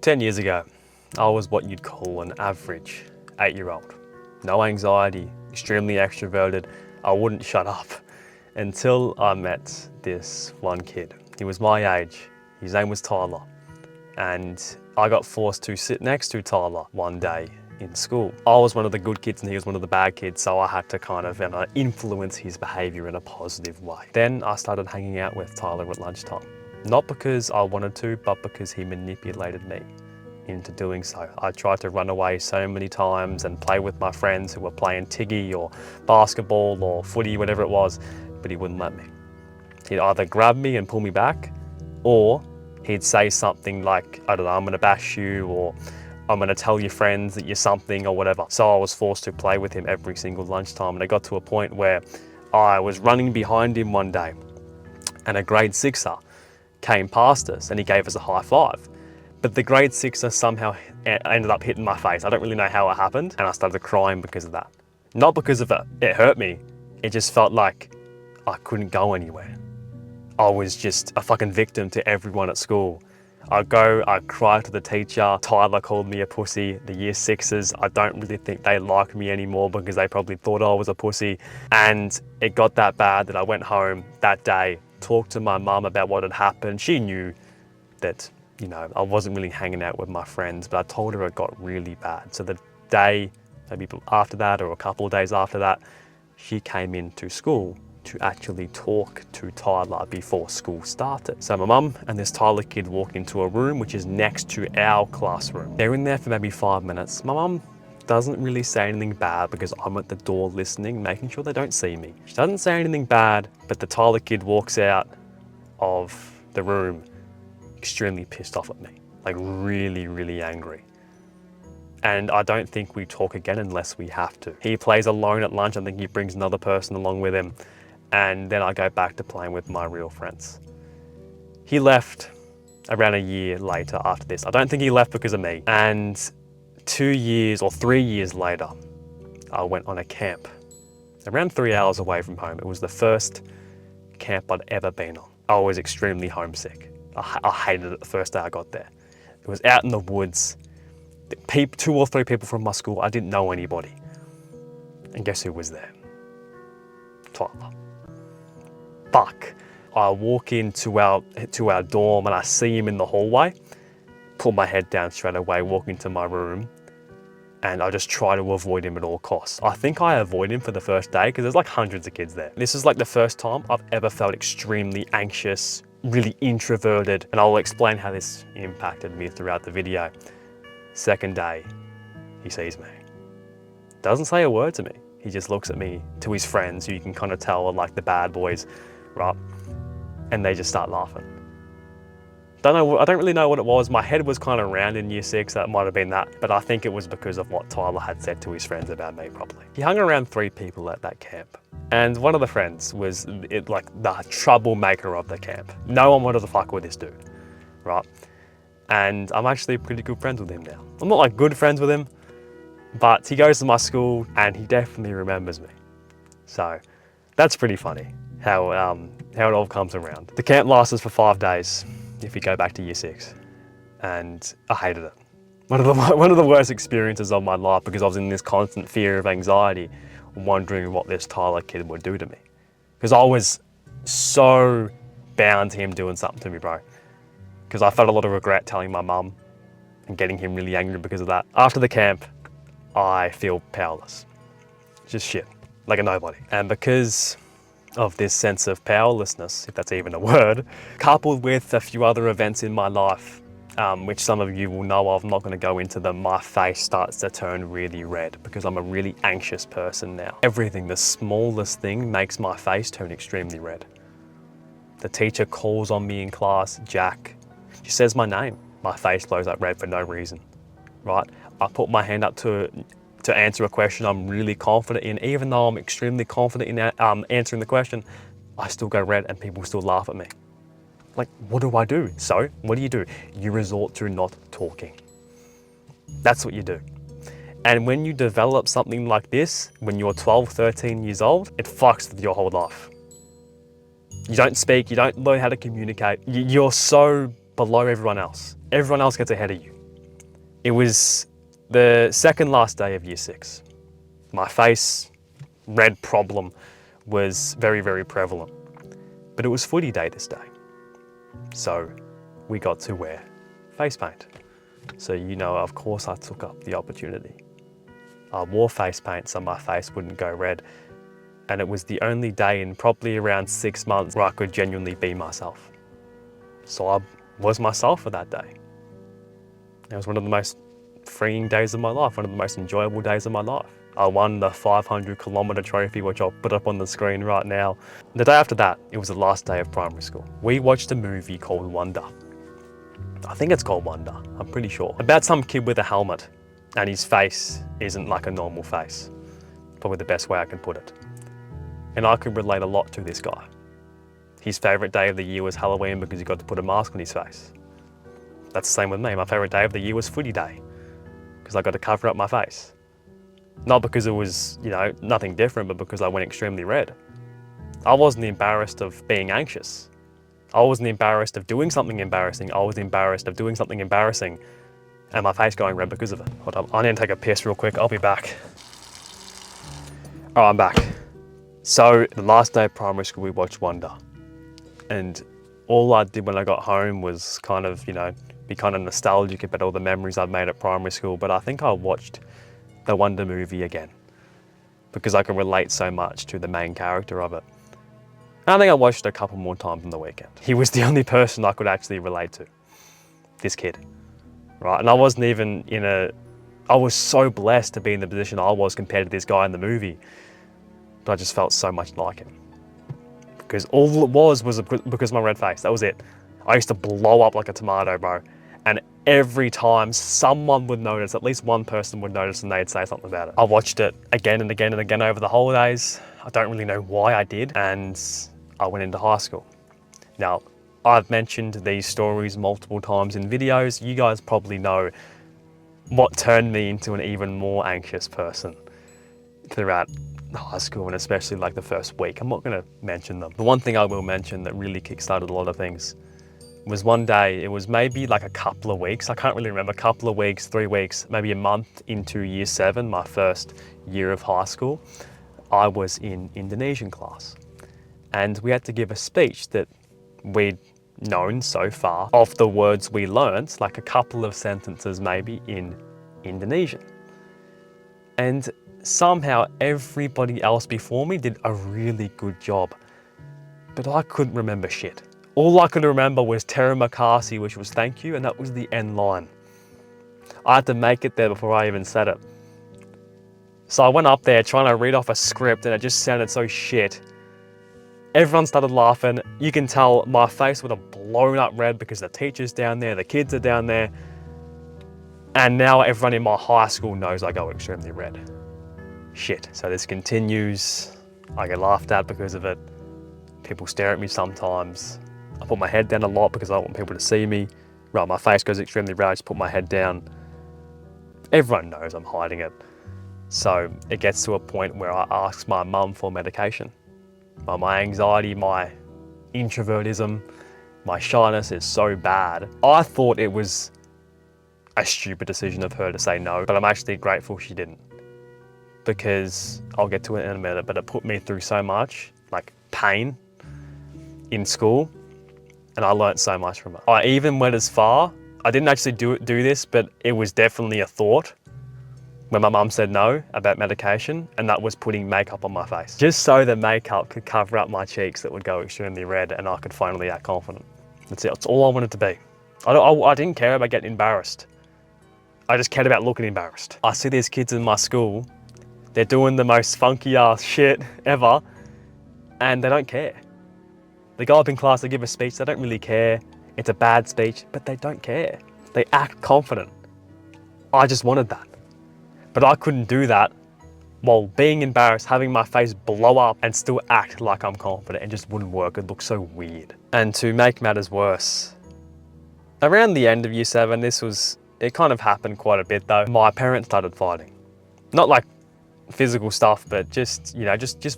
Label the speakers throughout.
Speaker 1: 10 years ago, I was what you'd call an average 8-year-old. No anxiety, extremely extroverted. I wouldn't shut up until I met this one kid. He was my age. His name was Tyler. And I got forced to sit next to Tyler one day in school. I was one of the good kids and he was one of the bad kids, so I had to kind of influence his behavior in a positive way. Then I started hanging out with Tyler at lunchtime. Not because I wanted to, but because he manipulated me into doing so. I tried to run away so many times and play with my friends who were playing tiggy or basketball or footy, whatever it was, but he wouldn't let me. He'd either grab me and pull me back, or he'd say something like, I don't know, I'm gonna bash you, or I'm gonna tell your friends that you're something or whatever. So I was forced to play with him every single lunchtime, and it got to a point where I was running behind him one day and a grade sixer came past us and he gave us a high five. But the grade sixer somehow ended up hitting my face. I don't really know how it happened, and I started crying because of that. Not because of it, it hurt me. It just felt like I couldn't go anywhere. I was just a fucking victim to everyone at school. I'd cry to the teacher. Tyler called me a pussy. The year sixes, I don't really think they liked me anymore because they probably thought I was a pussy. And it got that bad that I went home that day, talked to my mum about what had happened. She knew that, you know, I wasn't really hanging out with my friends, but I told her it got really bad. So the day, maybe after that or a couple of days after that, she came into school to actually talk to Tyler before school started. So my mum and this Tyler kid walk into a room which is next to our classroom. They're in there for maybe 5 minutes. My mum doesn't really say anything bad because I'm at the door listening, making sure they don't see me. She doesn't say anything bad, but the Tyler kid walks out of the room extremely pissed off at me, like really, really angry. And I don't think we talk again unless we have to. He plays alone at lunch. I think he brings another person along with him. And then I go back to playing with my real friends. He left around a year later after this. I don't think he left because of me. And 2 years or 3 years later, I went on a camp around 3 hours away from home. It was the first camp I'd ever been on. I was extremely homesick. I hated it the first day I got there. It was out in the woods. 2 or 3 people from my school. I didn't know anybody. And guess who was there? Tyler. Fuck. I walk into our dorm and I see him in the hallway, pull my head down straight away, walk into my room, and I just try to avoid him at all costs. I think I avoid him for the first day because there's like hundreds of kids there. This is like the first time I've ever felt extremely anxious, really introverted, and I'll explain how this impacted me throughout the video. Second day, he sees me. Doesn't say a word to me. He just looks at me, to his friends, who you can kind of tell are like the bad boys, right? And they just start laughing. I don't really know what it was. My head was kind of round in year 6, that might have been that, but I think it was because of what Tyler had said to his friends about me probably. He hung around 3 people at that camp. And one of the friends was like the troublemaker of the camp. No one wanted to fuck with this dude, right? And I'm actually pretty good friends with him now. I'm not like good friends with him, but he goes to my school and he definitely remembers me. So that's pretty funny how it all comes around. The camp lasted for 5 days if you go back to year 6, and I hated it. One of the worst experiences of my life because I was in this constant fear of anxiety, wondering what this Tyler kid would do to me. Because I was so bound to him doing something to me, bro. Because I felt a lot of regret telling my mum and getting him really angry because of that. After the camp, I feel powerless. Just shit, like a nobody. And because of this sense of powerlessness, if that's even a word, coupled with a few other events in my life, which some of you will know of, I'm not going to go into them, my face starts to turn really red because I'm a really anxious person now. Everything, the smallest thing makes my face turn extremely red. The teacher calls on me in class, Jack. She says my name. My face glows up red for no reason, right? I put my hand up to answer a question I'm really confident in. Even though I'm extremely confident in answering the question, I still go red and people still laugh at me. Like, what do I do? So, what do? You resort to not talking. That's what you do. And when you develop something like this, when you're 12, 13 years old, it fucks with your whole life. You don't speak, you don't learn how to communicate. You're so below everyone else. Everyone else gets ahead of you. It was the second last day of year 6. My face red problem was very, very prevalent. But it was footy day this day. So we got to wear face paint. So, of course I took up the opportunity. I wore face paint so my face wouldn't go red. And it was the only day in probably around 6 months where I could genuinely be myself. So I was myself for that day. It was one of the most freeing days of my life, one of the most enjoyable days of my life. I won the 500-kilometre trophy, which I'll put up on the screen right now. The day after that, it was the last day of primary school. We watched a movie called Wonder. I think it's called Wonder, I'm pretty sure. About some kid with a helmet, and his face isn't like a normal face. Probably the best way I can put it. And I could relate a lot to this guy. His favourite day of the year was Halloween because he got to put a mask on his face. That's the same with me. My favourite day of the year was footy day because I got to cover up my face. Not because it was, nothing different, but because I went extremely red. I wasn't embarrassed of being anxious. I wasn't embarrassed of doing something embarrassing. I was embarrassed of doing something embarrassing and my face going red because of it. Hold on, I need to take a piss real quick. I'll be back. Oh, I'm back. So the last day of primary school, we watched Wonder. And all I did when I got home was kind of, be kind of nostalgic about all the memories I'd made at primary school. But I think I watched the Wonder movie again because I can relate so much to the main character of it. And I think I watched it a couple more times on the weekend. He was the only person I could actually relate to, this kid, right? And I wasn't even I was so blessed to be in the position I was compared to this guy in the movie. But I just felt so much like him. Because all it was because of my red face, that was it. I used to blow up like a tomato, bro. And every time someone would notice, at least one person would notice and they'd say something about it. I watched it again and again and again over the holidays. I don't really know why I did. And I went into high school. Now, I've mentioned these stories multiple times in videos. You guys probably know what turned me into an even more anxious person throughout high school and especially like the first week. I'm not going to mention them. The one thing I will mention that really kickstarted a lot of things was one day, it was maybe like a couple of weeks, I can't really remember, a couple of weeks, 3 weeks, maybe a month into year 7, my first year of high school, I was in Indonesian class. And we had to give a speech that we'd known so far of the words we learnt, like a couple of sentences maybe in Indonesian. And somehow everybody else before me did a really good job, but I couldn't remember shit. All I could remember was terima kasih, which was thank you, and that was the end line. I had to make it there before I even said it. So I went up there trying to read off a script and it just sounded so shit. Everyone started laughing. You can tell my face would have blown up red because the teacher's down there, the kids are down there, and now everyone in my high school knows I go extremely red. Shit. So this continues. I get laughed at because of it. People stare at me sometimes. I put my head down a lot because I don't want people to see me. Right, my face goes extremely red, I just put my head down. Everyone knows I'm hiding it. So it gets to a point where I ask my mum for medication. My anxiety, my introvertism, my shyness is so bad. I thought it was a stupid decision of her to say no, but I'm actually grateful she didn't. Because I'll get to it in a minute, but it put me through so much, like pain in school, and I learned so much from it. I even went as far, I didn't actually do this, but it was definitely a thought when my mum said no about medication, and that was putting makeup on my face. Just so the makeup could cover up my cheeks that would go extremely red and I could finally act confident. That's it, that's all I wanted to be. I didn't care about getting embarrassed. I just cared about looking embarrassed. I see these kids in my school, they're doing the most funky ass shit ever, and they don't care. They go up in class, they give a speech, they don't really care. It's a bad speech, but they don't care. They act confident. I just wanted that. But I couldn't do that while being embarrassed, having my face blow up and still act like I'm confident. It just wouldn't work, it looked so weird. And to make matters worse, around the end of year 7, it kind of happened quite a bit though. My parents started fighting. Not like physical stuff, but just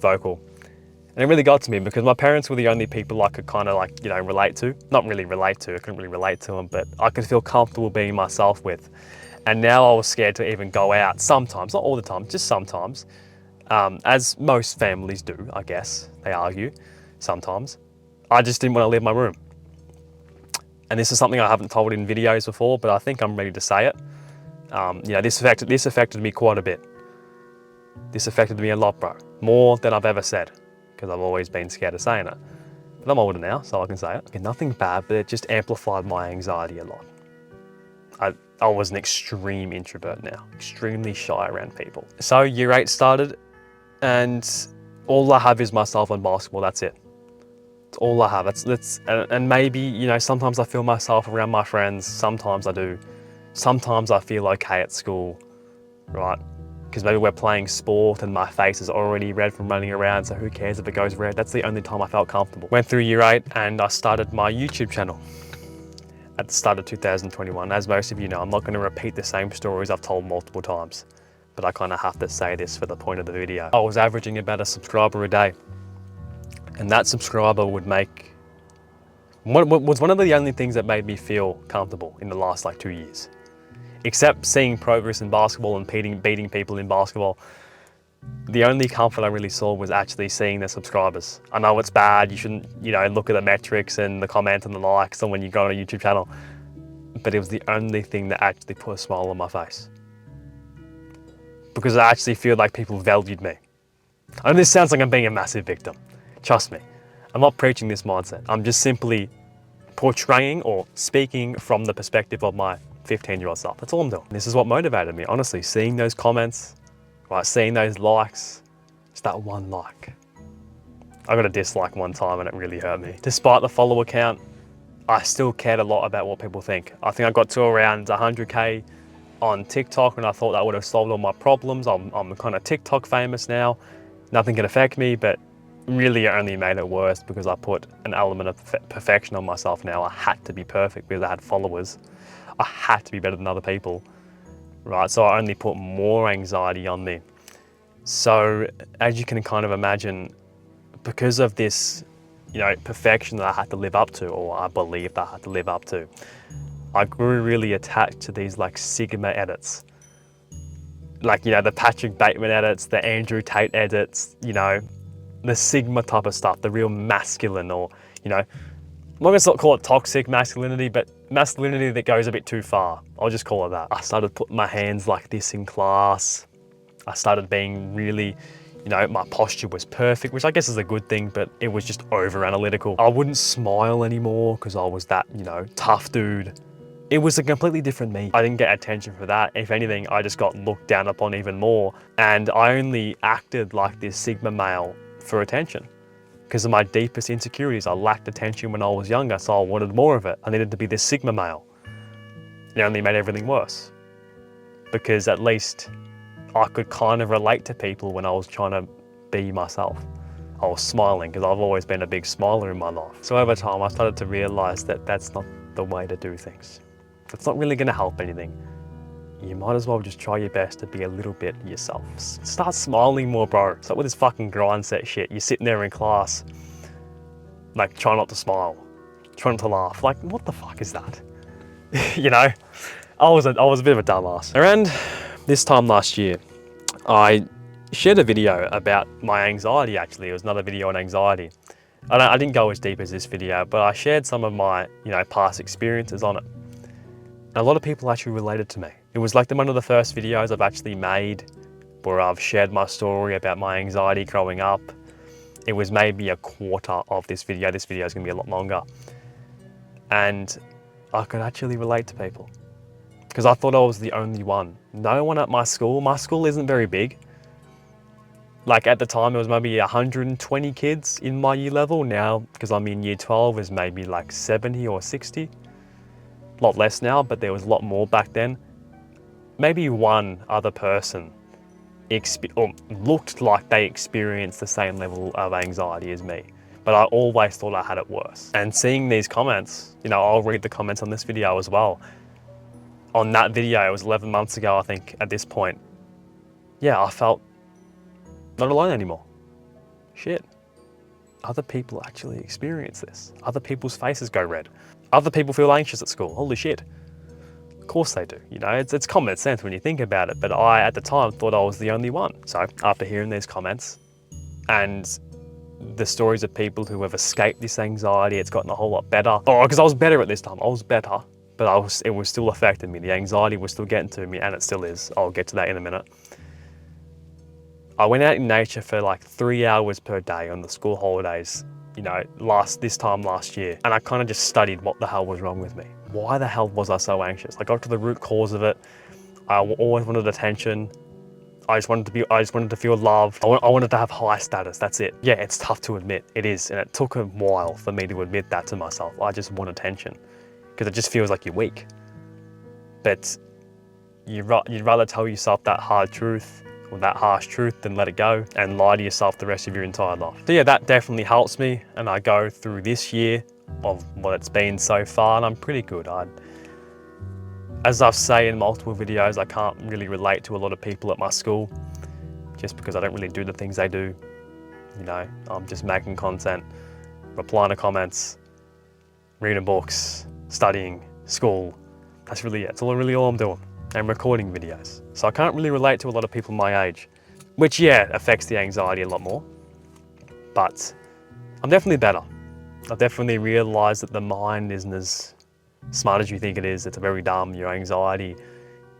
Speaker 1: vocal. And it really got to me because my parents were the only people I could kind of relate to. Not really relate to, I couldn't really relate to them, but I could feel comfortable being myself with. And now I was scared to even go out sometimes, not all the time, just sometimes, as most families do, I guess, they argue sometimes. I just didn't want to leave my room. And this is something I haven't told in videos before, but I think I'm ready to say it. This affected me quite a bit. This affected me a lot, bro. More than I've ever said, because I've always been scared of saying it. But I'm older now, so I can say it. Okay, nothing bad, but it just amplified my anxiety a lot. I was an extreme introvert now, extremely shy around people. So year 8 started, and all I have is myself and basketball, that's it. It's all I have. And maybe, sometimes I feel myself around my friends, sometimes I do. Sometimes I feel okay at school, right? Because maybe we're playing sport and my face is already red from running around, so who cares if it goes red? That's the only time I felt comfortable. Went through year 8 and I started my YouTube channel at the start of 2021. As most of you know, I'm not going to repeat the same stories I've told multiple times, but I kind of have to say this for the point of the video. I was averaging about a subscriber a day, and that subscriber was one of the only things that made me feel comfortable in the last 2 years. Except seeing progress in basketball and beating people in basketball, the only comfort I really saw was actually seeing the subscribers. I know it's bad, you shouldn't, look at the metrics and the comments and the likes on when you go on a YouTube channel, but it was the only thing that actually put a smile on my face. Because I actually feel like people valued me. I know this sounds like I'm being a massive victim. Trust me, I'm not preaching this mindset. I'm just simply portraying or speaking from the perspective of my 15-year-old self. That's all I'm doing. This is what motivated me, honestly, seeing those comments, right, seeing those likes, just that one like. I got a dislike one time and it really hurt me. Despite the follower count, I still cared a lot about what people think. I think I got to around 100K on TikTok and I thought that would have solved all my problems. I'm kind of TikTok famous now. Nothing can affect me, but really it only made it worse because I put an element of perfection on myself now. I had to be perfect because I had followers. I had to be better than other people, right? So I only put more anxiety on me. So as you can kind of imagine, because of this, perfection that I had to live up to, or I believed I had to live up to, I grew really attached to these Sigma edits. The Patrick Bateman edits, the Andrew Tate edits, the Sigma type of stuff, the real masculine, or, I'm not going to call it toxic masculinity, but masculinity that goes a bit too far. I'll just call it that. I started putting my hands like this in class. I started being really, my posture was perfect, which I guess is a good thing, but it was just over analytical. I wouldn't smile anymore because I was that, tough dude. It was a completely different me. I didn't get attention for that. If anything, I just got looked down upon even more. And I only acted like this Sigma male for attention. Because of my deepest insecurities, I lacked attention when I was younger, so I wanted more of it. I needed to be this Sigma male. It only made everything worse. Because at least I could kind of relate to people when I was trying to be myself. I was smiling because I've always been a big smiler in my life. So over time, I started to realize that that's not the way to do things. It's not really going to help anything. You might as well just try your best to be a little bit yourself. Start smiling more, bro. Stop with this fucking grind set shit. You're sitting there in class, try not to smile, try not to laugh. What the fuck is that? I was a bit of a dumbass. Around this time last year, I shared a video about my anxiety, actually. It was another video on anxiety. I didn't go as deep as this video, but I shared some of my, past experiences on it. And a lot of people actually related to me. It was one of the first videos I've actually made where I've shared my story about my anxiety growing up. It was maybe a quarter of this video. This video is gonna be a lot longer. And I could actually relate to people because I thought I was the only one. No one at my school isn't very big. At the time, it was maybe 120 kids in my year level. Now, because I'm in year 12, is maybe 70 or 60. A lot less now, but there was a lot more back then. Maybe one other person looked like they experienced the same level of anxiety as me, but I always thought I had it worse. And seeing these comments, I'll read the comments on this video as well. On that video, it was 11 months ago, I think, at this point. Yeah, I felt not alone anymore. Shit. Other people actually experience this. Other people's faces go red. Other people feel anxious at school. Holy shit. Of course they do. You know, it's common sense when you think about it. But I, at the time, thought I was the only one. So after hearing these comments and the stories of people who have escaped this anxiety, it's gotten a whole lot better. Oh, because I was better at this time. I was better, but it was still affecting me. The anxiety was still getting to me, and it still is. I'll get to that in a minute. I went out in nature for like 3 hours per day on the school holidays, you know, this time last year. And I kind of just studied what the hell was wrong with me. Why the hell was I so anxious? I got to the root cause of it. I always wanted attention. I just wanted to feel loved. I wanted to have high status, that's it. Yeah, it's tough to admit, it is. And it took a while for me to admit that to myself. I just want attention, because it just feels like you're weak. But you'd rather tell yourself that hard truth, or that harsh truth, than let it go and lie to yourself the rest of your entire life. So yeah, that definitely helps me. And I go through this year of what it's been so far, and I'm pretty good. As I've said in multiple videos, I can't really relate to a lot of people at my school just because I don't really do the things they do. You know, I'm just making content, replying to comments, reading books, studying, school. That's really it. It's really all I'm doing. And recording videos. So I can't really relate to a lot of people my age, which yeah, affects the anxiety a lot more. But I'm definitely better. I've definitely realized that the mind isn't as smart as you think it is. It's very dumb. Your anxiety,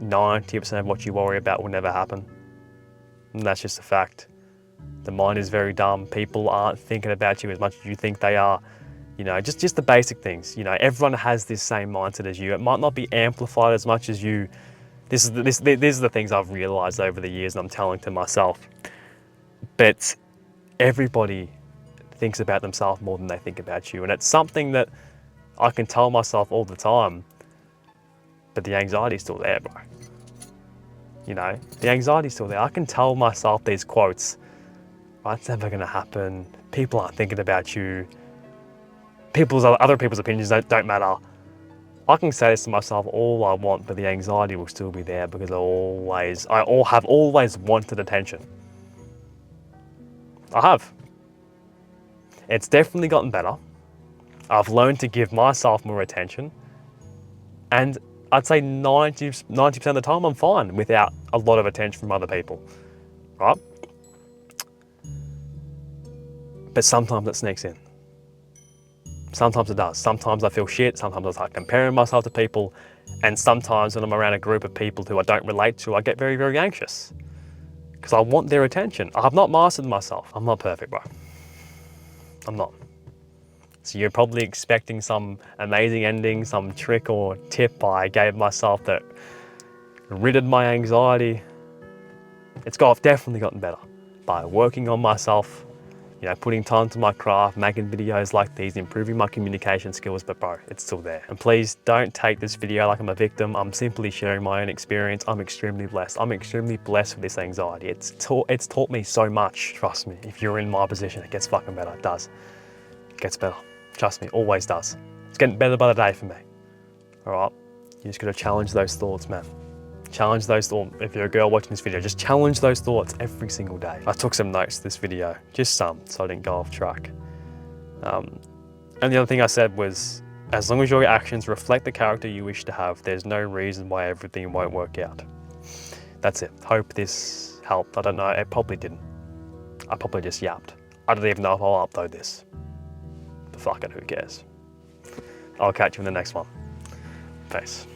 Speaker 1: 90% of what you worry about will never happen. And that's just a fact. The mind is very dumb. People aren't thinking about you as much as you think they are. You know, just the basic things. You know, everyone has this same mindset as you. It might not be amplified as much as you. These are the things I've realized over the years, and I'm telling to myself. But everybody thinks about themselves more than they think about you. And it's something that I can tell myself all the time, but the anxiety's still there, bro. You know, the anxiety's still there. I can tell myself these quotes, right? It's never gonna happen. People aren't thinking about you. Other people's opinions don't matter. I can say this to myself all I want, but the anxiety will still be there because I have always wanted attention. I have. It's definitely gotten better. I've learned to give myself more attention, and I'd say 90% of the time I'm fine without a lot of attention from other people, right? But sometimes it sneaks in. Sometimes it does. Sometimes I feel shit. Sometimes I start comparing myself to people. And sometimes when I'm around a group of people who I don't relate to, I get very, very anxious because I want their attention. I have not mastered myself. I'm not perfect, bro. I'm not. So you're probably expecting some amazing ending, some trick or tip I gave myself that ridded my anxiety. It's definitely gotten better by working on myself, you know, putting time to my craft, making videos like these, improving my communication skills, but bro, it's still there. And please don't take this video like I'm a victim. I'm simply sharing my own experience. I'm extremely blessed. I'm extremely blessed with this anxiety. It's taught me so much. Trust me, if you're in my position, it gets fucking better. It does. It gets better. Trust me, always does. It's getting better by the day for me. All right, you just gotta challenge those thoughts, man. Challenge those thoughts. If you're a girl watching this video, just challenge those thoughts every single day. I took some notes to this video, just some, so I didn't go off track. And the other thing I said was, as long as your actions reflect the character you wish to have, there's no reason why everything won't work out. That's it. Hope this helped. I don't know, it probably didn't. I probably just yapped. I don't even know if I'll upload this. But fuck it, who cares? I'll catch you in the next one. Peace.